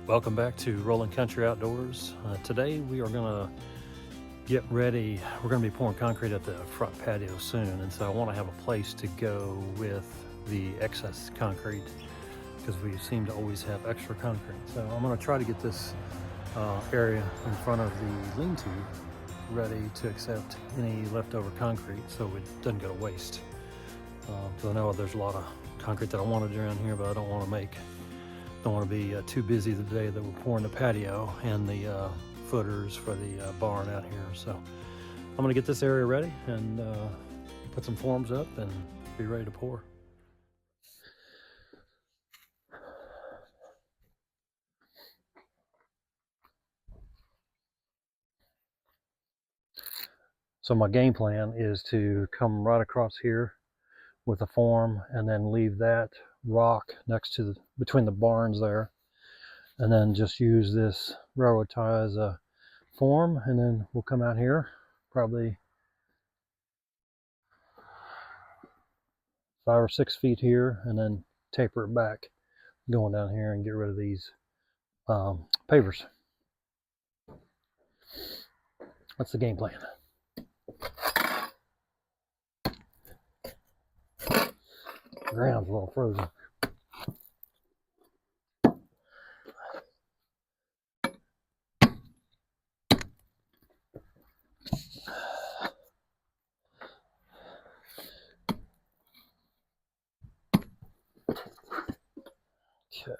Welcome back to Rolling Country Outdoors. Today we are going to get ready. We're going to be pouring concrete at the front patio soon, and so I want to have a place to go with the excess concrete because we seem to always have extra concrete. So I'm going to try to get this area in front of the lean-to ready to accept any leftover concrete so it doesn't go to waste. So I know there's a lot of concrete that I want to do around here, but I don't want to be too busy the day that we're pouring the patio and the footers for the barn out here. So I'm going to get this area ready and put some forms up and be ready to pour. So my game plan is to come right across here with a form and then leave that rock next to between the barns there, and then just use this railroad tie as a form, and then we'll come out here probably 5 or 6 feet here and then taper it back going down here and get rid of these pavers. That's the game plan. The ground's a little frozen. Okay.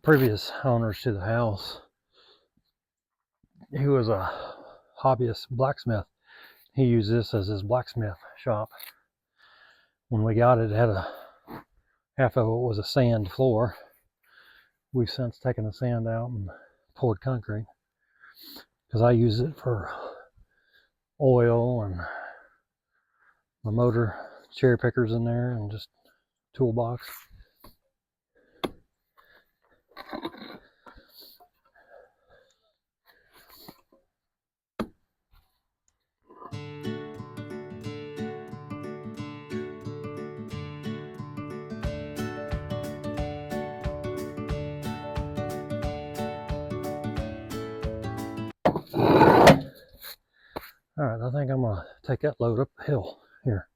Previous owners to the house, he was a hobbyist blacksmith. He used this as his blacksmith shop. When we got it, it had half of it was a sand floor. We've since taken the sand out and poured concrete because I use it for oil and my motor cherry pickers in there and just toolbox. All right, I think I'm gonna take that load up the hill here.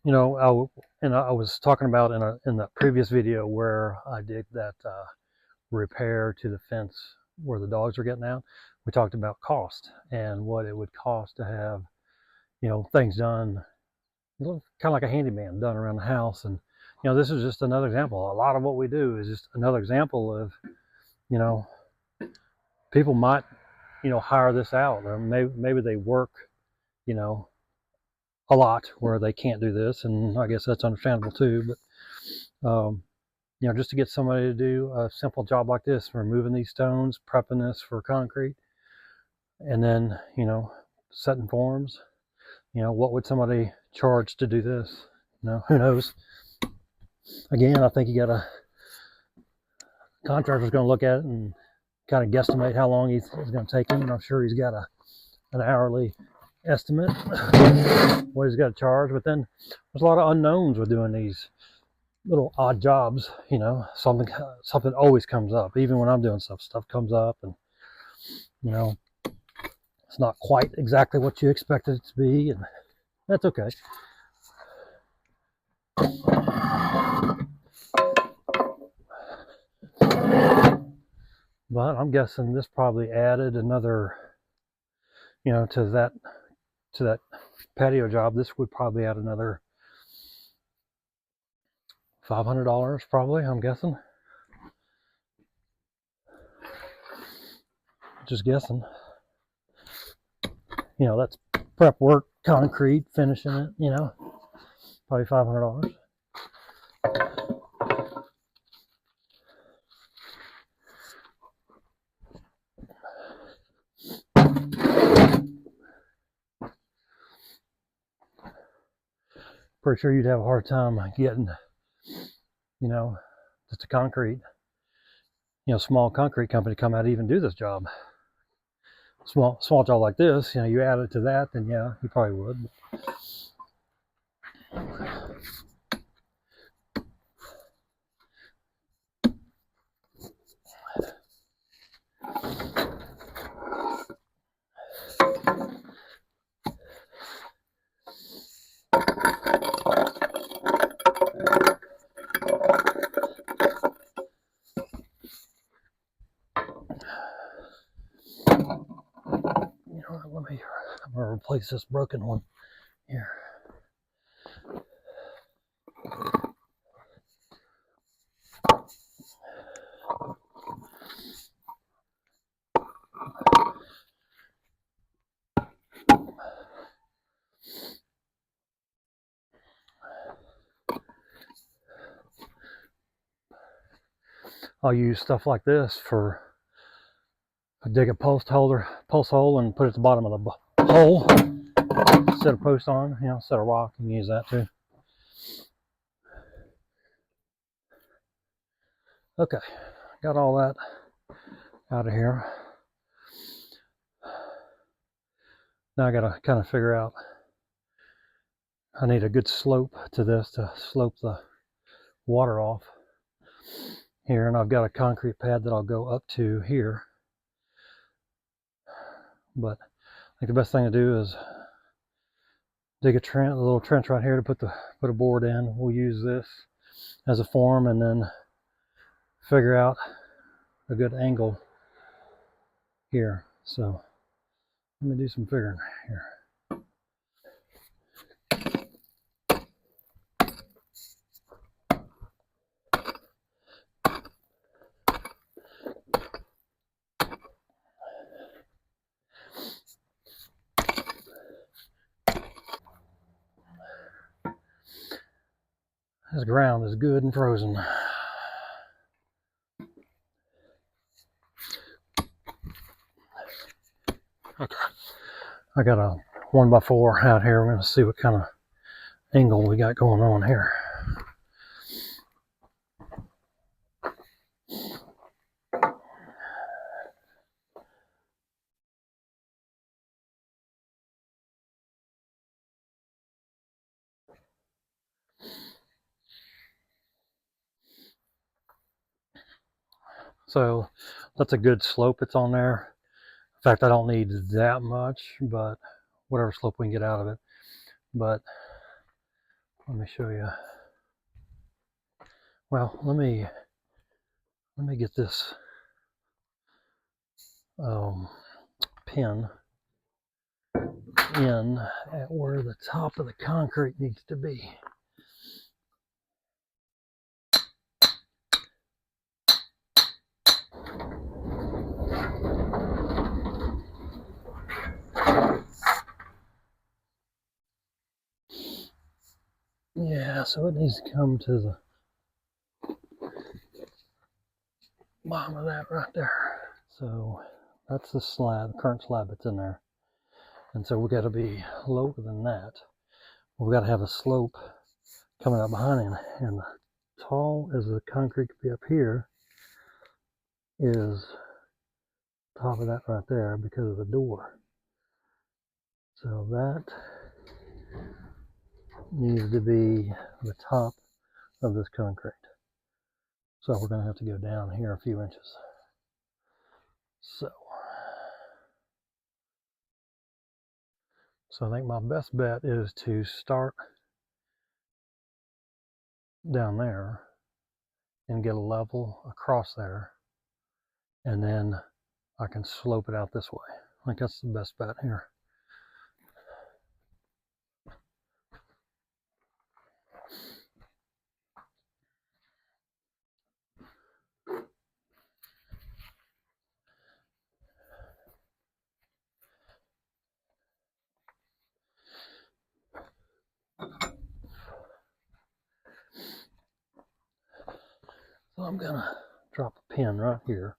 You know, I was talking about in the previous video where I did that repair to the fence where the dogs are getting out. We talked about cost and what it would cost to have, things done, kind of like a handyman done around the house. And this is just another example. A lot of what we do is just another example of, people might, hire this out, or maybe they work, a lot where they can't do this, and I guess that's understandable too. But just to get somebody to do a simple job like this, removing these stones, prepping this for concrete, and then setting forms, what would somebody charge to do this? Who knows? Again, I think you got a contractor's going to look at it and kind of guesstimate how long it's going to take him, and I'm sure he's got an hourly estimate what he's got to charge. But then there's a lot of unknowns with doing these little odd jobs, you know, something always comes up. Even when I'm doing stuff comes up, and you know, it's not quite exactly what you expected it to be, and that's okay. But I'm guessing this probably added another, you know, to that patio job. This would probably add another $500, probably. I'm guessing. Just guessing. You know, that's prep work, concrete, finishing it. You know, probably $500. Pretty sure you'd have a hard time getting, you know, just a concrete, you know, small concrete company to come out and even do this job. Small job like this, you know, you add it to that, then yeah, you probably would. You know, I'm gonna replace this broken one here. I'll use stuff like this for dig a post hole and put it at the bottom of the hole. Set a post on, you know, set a rock and use that too. Okay, got all that out of here. Now I gotta kind of figure out, I need a good slope to this to slope the water off here, and I've got a concrete pad that I'll go up to here. But I think the best thing to do is dig a little trench right here to put a board in. We'll use this as a form, and then figure out a good angle here. So let me do some figuring here. This ground is good and frozen. Okay, I got a 1x4 out here. We're going to see what kind of angle we got going on here. So that's a good slope it's on there. In fact, I don't need that much, but whatever slope we can get out of it. But let me show you. Well, let me get this pin in at where the top of the concrete needs to be. Yeah, so it needs to come to the bottom of that right there. So that's the slab, the current slab that's in there. And so we got to be lower than that. We've got to have a slope coming up behind him. And tall as the concrete could be up here is top of that right there because of the door. So that needs to be the top of this concrete. So we're going to have to go down here a few inches. So I think my best bet is to start down there and get a level across there, and then I can slope it out this way. I think that's the best bet here. So I'm gonna drop a pin right here.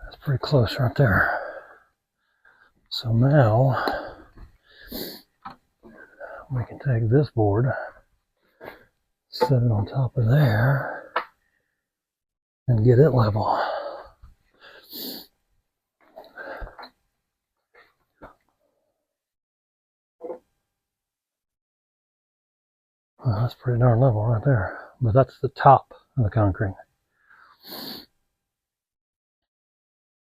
That's pretty close right there. So now we can take this board, set it on top of there, and get it level. Well, that's pretty darn level right there. But that's the top of the concrete.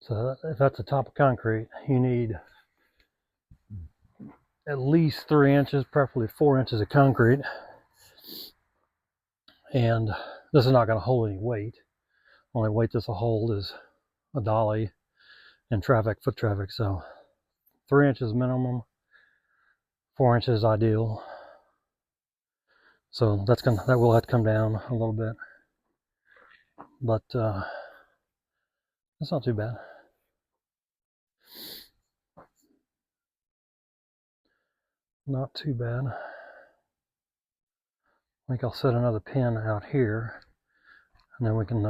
So if that's the top of concrete, you need at least 3 inches, preferably 4 inches of concrete. And this is not going to hold any weight. Only weight this will hold is a dolly and foot traffic. So 3 inches minimum, 4 inches ideal. So that will have to come down a little bit, but it's not too bad. Not too bad. I think I'll set another pin out here, and then we can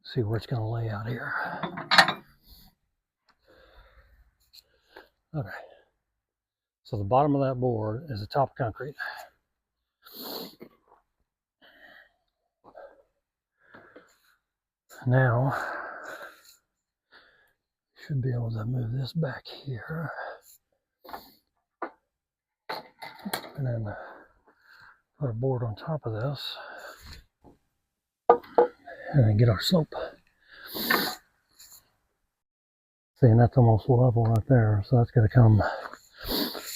see where it's going to lay out here. Okay. So the bottom of that board is the top of concrete. Now, should be able to move this back here, and then put a board on top of this, and then get our slope. See, and that's almost level right there, so that's going to come,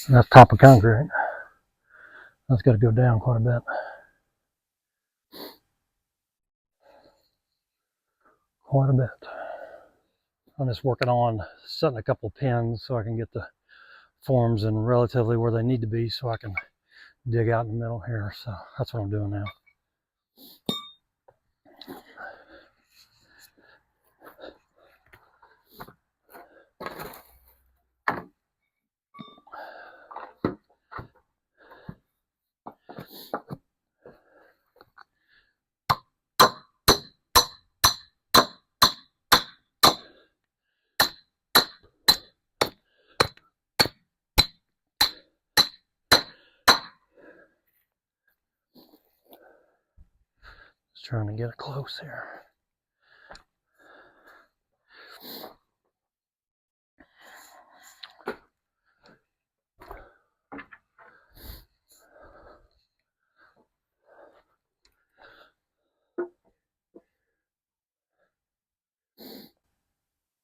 that's top of concrete. That's got to go down quite a bit. Quite a bit. I'm just working on setting a couple pins so I can get the forms in relatively where they need to be so I can dig out in the middle here. So that's what I'm doing now. Just trying to get it close here.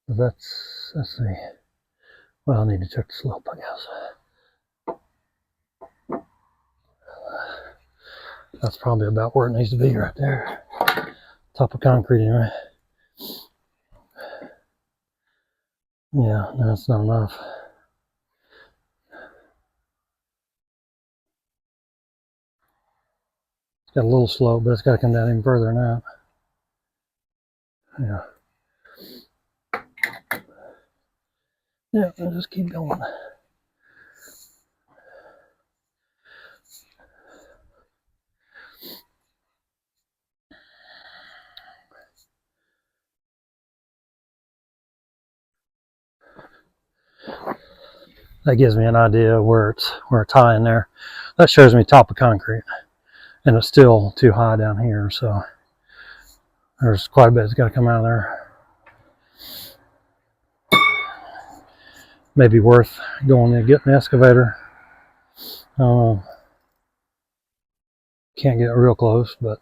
Let's see. Well, I need to check the slope, I guess. That's probably about where it needs to be right there. Top of concrete anyway. Yeah, no, that's not enough. It's got a little slope, but it's got to come down even further than that. Yeah. Yeah, I'll just keep going. That gives me an idea where it's high in there. That shows me top of concrete, and it's still too high down here, so there's quite a bit that's got to come out of there. Maybe worth going and getting the excavator. Can't get real close, but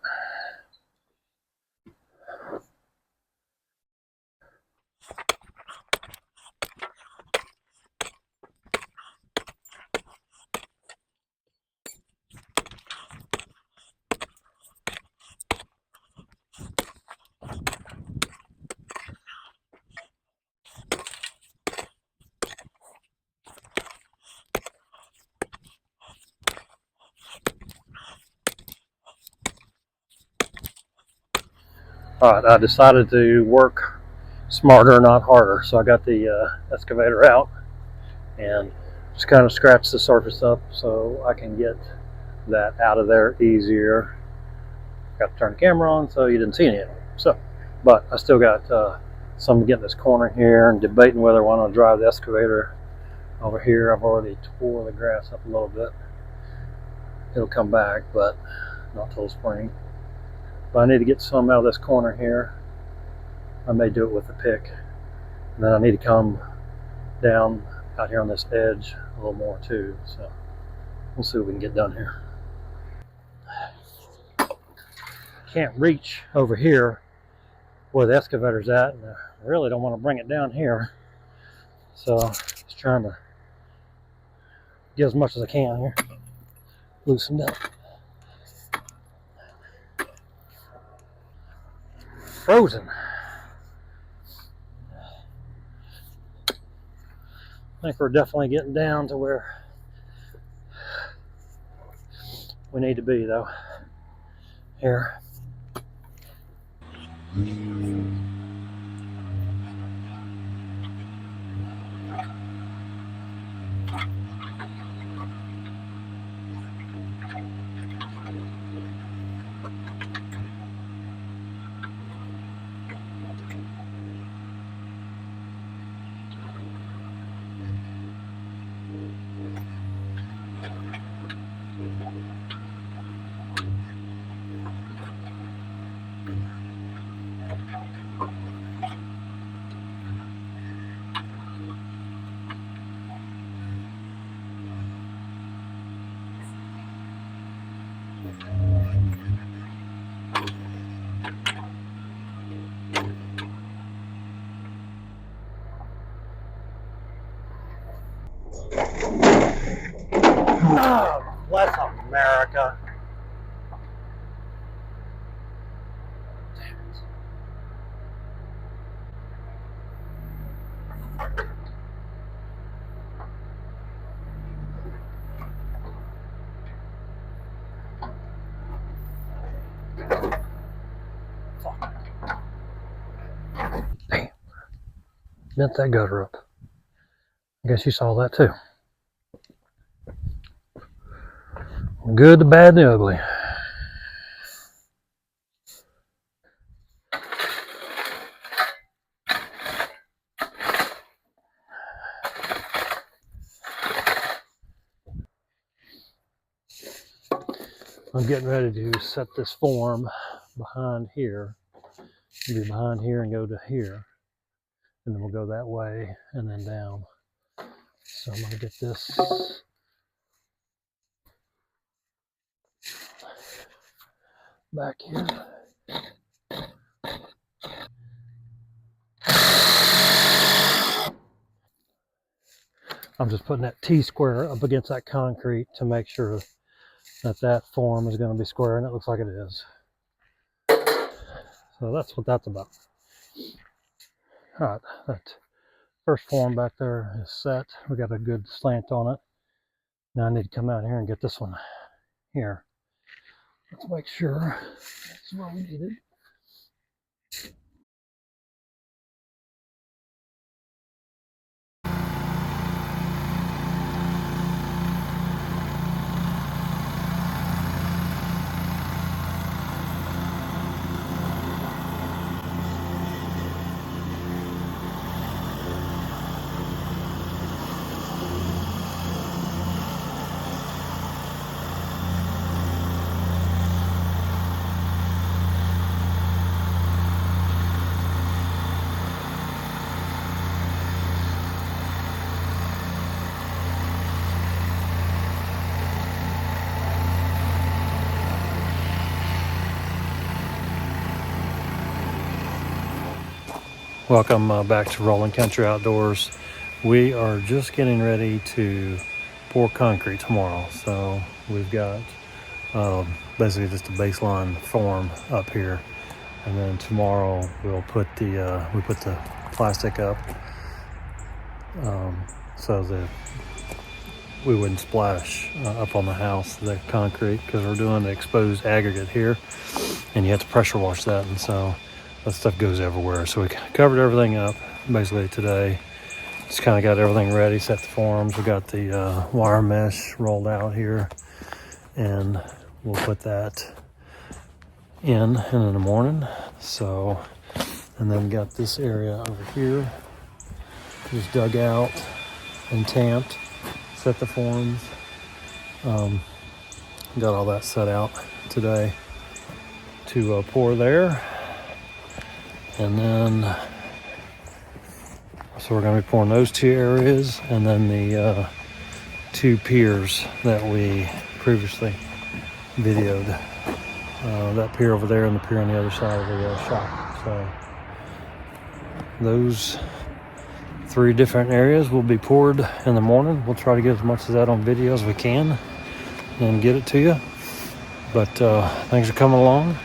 alright, I decided to work smarter, not harder. So I got the excavator out and just kind of scratch the surface up so I can get that out of there easier. Got to turn the camera on so you didn't see any of it. So, but I still got some to get in this corner here and debating whether I want to drive the excavator over here. I've already tore the grass up a little bit. It'll come back, but not till spring. But I need to get some out of this corner here. I may do it with the pick. And then I need to come down out here on this edge a little more too. So we'll see what we can get done here. Can't reach over here where the excavator's at, and I really don't want to bring it down here. So just trying to get as much as I can here. Loosened up. Frozen. I think we're definitely getting down to where we need to be though. Here. Oh, bless America. Damn. Bent that gutter up. I guess you saw that too. Good, the bad, and the ugly. I'm getting ready to set this form behind here. It'll be behind here and go to here. And then we'll go that way and then down. So I'm going to get this back here. I'm just putting that T-square up against that concrete to make sure that that form is going to be square, and it looks like it is. So that's what that's about. All right, that first form back there is set. We got a good slant on it. Now I need to come out here and get this one here. Let's make sure that's what we needed. Welcome back to Rolling Country Outdoors. We are just getting ready to pour concrete tomorrow. So we've got basically just a baseline form up here, and then tomorrow we'll put the plastic up so that we wouldn't splash up on the house, the concrete, because we're doing the exposed aggregate here, and you have to pressure wash that, and so that stuff goes everywhere. So we covered everything up basically today. Just kind of got everything ready, set the forms. We got the wire mesh rolled out here, and we'll put that in the morning. So, and then got this area over here just dug out and tamped. Set the forms. Got all that set out today to pour there, and then so we're going to be pouring those two areas, and then the two piers that we previously videoed. That pier over there and the pier on the other side of the shop. So those 3 different areas will be poured in the morning. We'll try to get as much of that on video as we can and get it to you. But things are coming along.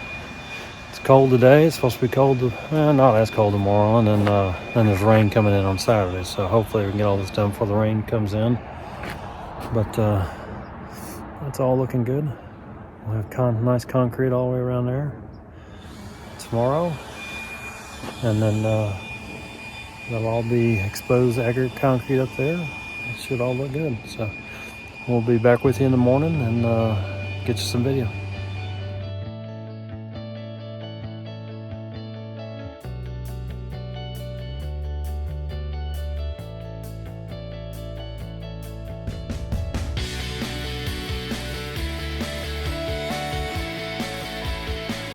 It's cold today. It's supposed to be cold, not as cold tomorrow, and then there's rain coming in on Saturday. So hopefully we can get all this done before the rain comes in. But that's all looking good. We'll have nice concrete all the way around there tomorrow, and then that'll all be exposed aggregate concrete up there. It should all look good. So we'll be back with you in the morning and get you some video.